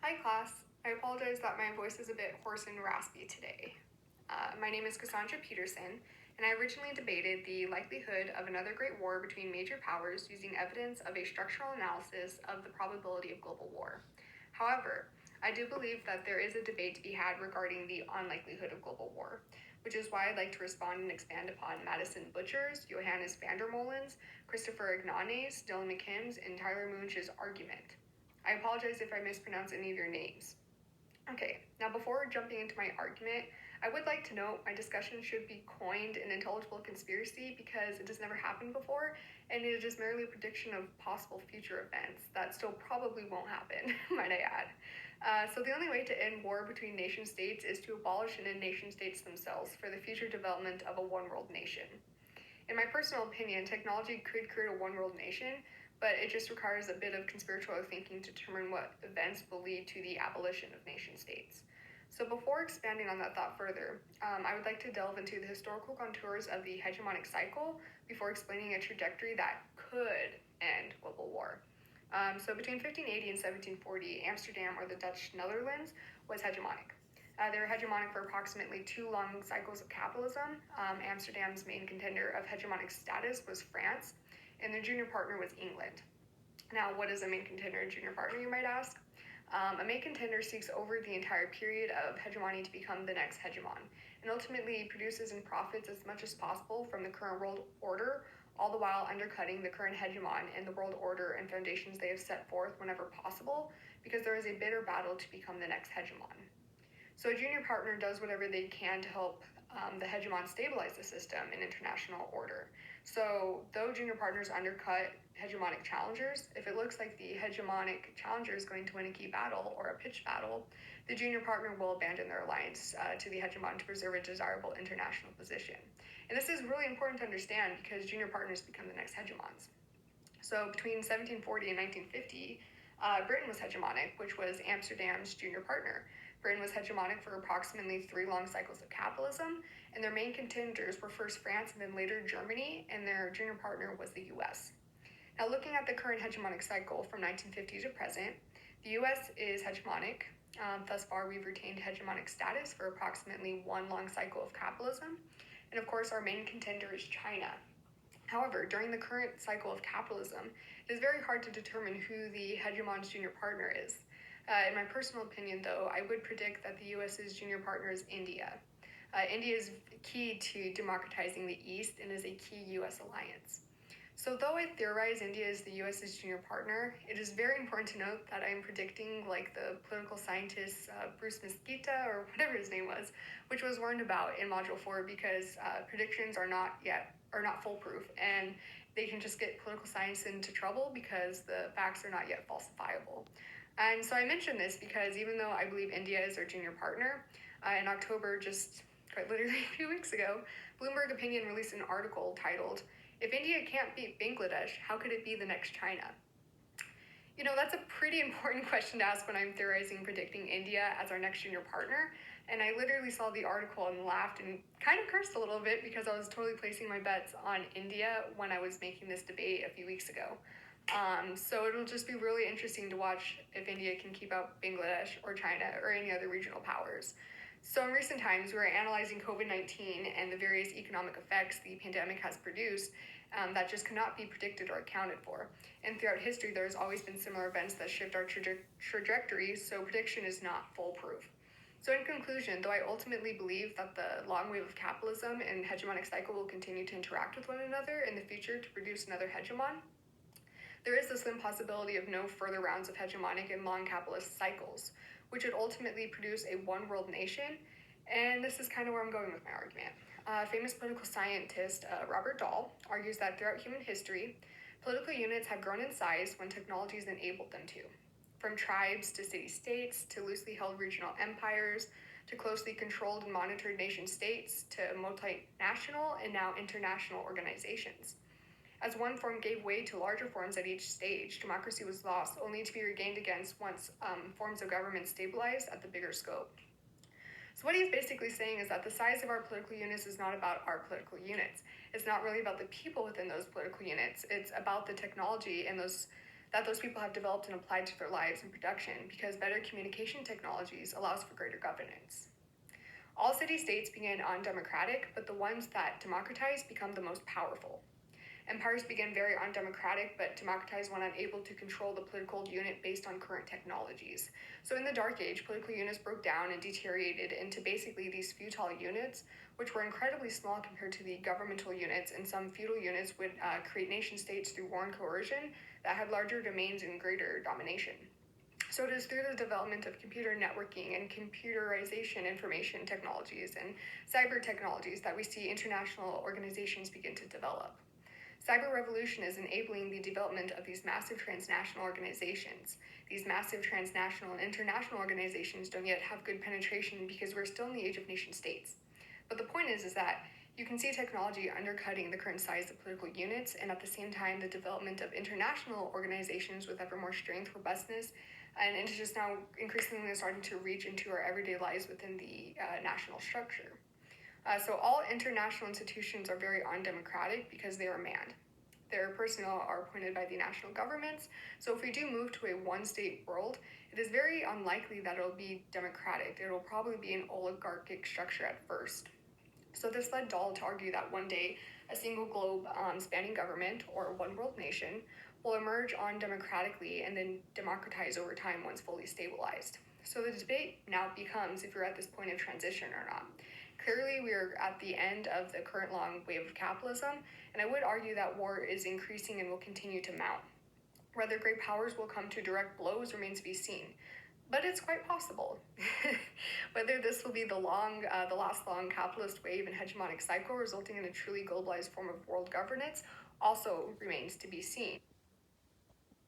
Hi class, I apologize that my voice is a bit hoarse and raspy today. My name is Cassandra Peterson, and I originally debated the likelihood of another great war between major powers using evidence of a structural analysis of the probability of global war. However, I do believe that there is a debate to be had regarding the unlikelihood of global war, which is why I'd like to respond and expand upon Madison Butcher's, Johannes van der Molen's, Christopher Ignane's, Dylan McKim's, and Tyler Munch's argument. I apologize if I mispronounce any of your names. Okay, now before jumping into my argument, I would like to note my discussion should be coined an intelligible conspiracy because it has never happened before, and it is merely a prediction of possible future events that still probably won't happen, might I add. So the only way to end war between nation states is to abolish and end nation states themselves for the future development of a one-world nation. In my personal opinion, technology could create a one-world nation, but it just requires a bit of conspiratorial thinking to determine what events will lead to the abolition of nation states. So before expanding on that thought further, I would like to delve into the historical contours of the hegemonic cycle before explaining a trajectory that could end global war. So between 1580 and 1740, Amsterdam, or the Dutch Netherlands, was hegemonic. They were hegemonic for approximately 2 long cycles of capitalism. Amsterdam's main contender of hegemonic status was France, and their junior partner was England. Now, what is a main contender and junior partner, you might ask? A main contender seeks over the entire period of hegemony to become the next hegemon, and ultimately produces and profits as much as possible from the current world order, all the while undercutting the current hegemon and the world order and foundations they have set forth whenever possible, because there is a bitter battle to become the next hegemon. So a junior partner does whatever they can to help the hegemon stabilize the system and international order. So though junior partners undercut hegemonic challengers, if it looks like the hegemonic challenger is going to win a key battle or a pitched battle, the junior partner will abandon their alliance to the hegemon to preserve a desirable international position. And this is really important to understand because junior partners become the next hegemons. So between 1740 and 1950, Britain was hegemonic, which was Amsterdam's junior partner. Britain was hegemonic for approximately 3 long cycles of capitalism, and their main contenders were first France and then later Germany, and their junior partner was the US. Now, looking at the current hegemonic cycle from 1950 to present, the US is hegemonic. Thus far, we've retained hegemonic status for approximately 1 long cycle of capitalism, and of course, our main contender is China. However, during the current cycle of capitalism, it is very hard to determine who the hegemon's junior partner is. In my personal opinion, though, I would predict that the US's junior partner is India. India is key to democratizing the East and is a key US alliance. So though I theorize India is the US's junior partner, it is very important to note that I am predicting like the political scientist Bruce Mesquita, or whatever his name was, which was warned about in Module 4 because predictions are not foolproof, and they can just get political science into trouble because the facts are not yet falsifiable. And so I mention this because even though I believe India is our junior partner, in October, just quite literally a few weeks ago, Bloomberg Opinion released an article titled, "If India can't beat Bangladesh, how could it be the next China?" You know, that's a pretty important question to ask when I'm theorizing predicting India as our next junior partner. And I literally saw the article and laughed and kind of cursed a little bit because I was totally placing my bets on India when I was making this debate a few weeks ago. So it'll just be really interesting to watch if India can keep out Bangladesh or China or any other regional powers. So in recent times, we're analyzing COVID-19 and the various economic effects the pandemic has produced that just cannot be predicted or accounted for. And throughout history, there's always been similar events that shift our trajectory, so prediction is not foolproof. So in conclusion, though I ultimately believe that the long wave of capitalism and hegemonic cycle will continue to interact with one another in the future to produce another hegemon, there is the slim possibility of no further rounds of hegemonic and long capitalist cycles, which would ultimately produce a one-world nation, and this is kind of where I'm going with my argument. Famous political scientist Robert Dahl argues that throughout human history, political units have grown in size when technology has enabled them to. From tribes to city-states to loosely held regional empires to closely controlled and monitored nation-states to multinational and now international organizations. As one form gave way to larger forms at each stage, democracy was lost, only to be regained against once forms of government stabilized at the bigger scope. So what he's basically saying is that the size of our political units is not about our political units. It's not really about the people within those political units. It's about the technology and that those people have developed and applied to their lives and production because better communication technologies allows for greater governance. All city-states begin undemocratic, but the ones that democratize become the most powerful. Empires begin very undemocratic, but democratized when unable to control the political unit based on current technologies. So in the Dark Age, political units broke down and deteriorated into basically these feudal units, which were incredibly small compared to the governmental units, and some feudal units would create nation states through war and coercion that had larger domains and greater domination. So it is through the development of computer networking and computerization information technologies and cyber technologies that we see international organizations begin to develop. Cyber revolution is enabling the development of these massive transnational organizations. These massive transnational and international organizations don't yet have good penetration because we're still in the age of nation states. But the point is that you can see technology undercutting the current size of political units, and at the same time, the development of international organizations with ever more strength, robustness, and it's just now increasingly starting to reach into our everyday lives within the national structure. So all international institutions are very undemocratic because they are manned. Their personnel are appointed by the national governments. So if we do move to a one-state world, it is very unlikely that it'll be democratic. It'll probably be an oligarchic structure at first. So this led Dahl to argue that one day a single globe spanning government, or one world nation, will emerge undemocratically and then democratize over time once fully stabilized. So the debate now becomes if you're at this point of transition or not. Clearly, we are at the end of the current long wave of capitalism, and I would argue that war is increasing and will continue to mount. Whether great powers will come to direct blows remains to be seen, but it's quite possible. Whether this will be the last long capitalist wave and hegemonic cycle resulting in a truly globalized form of world governance also remains to be seen.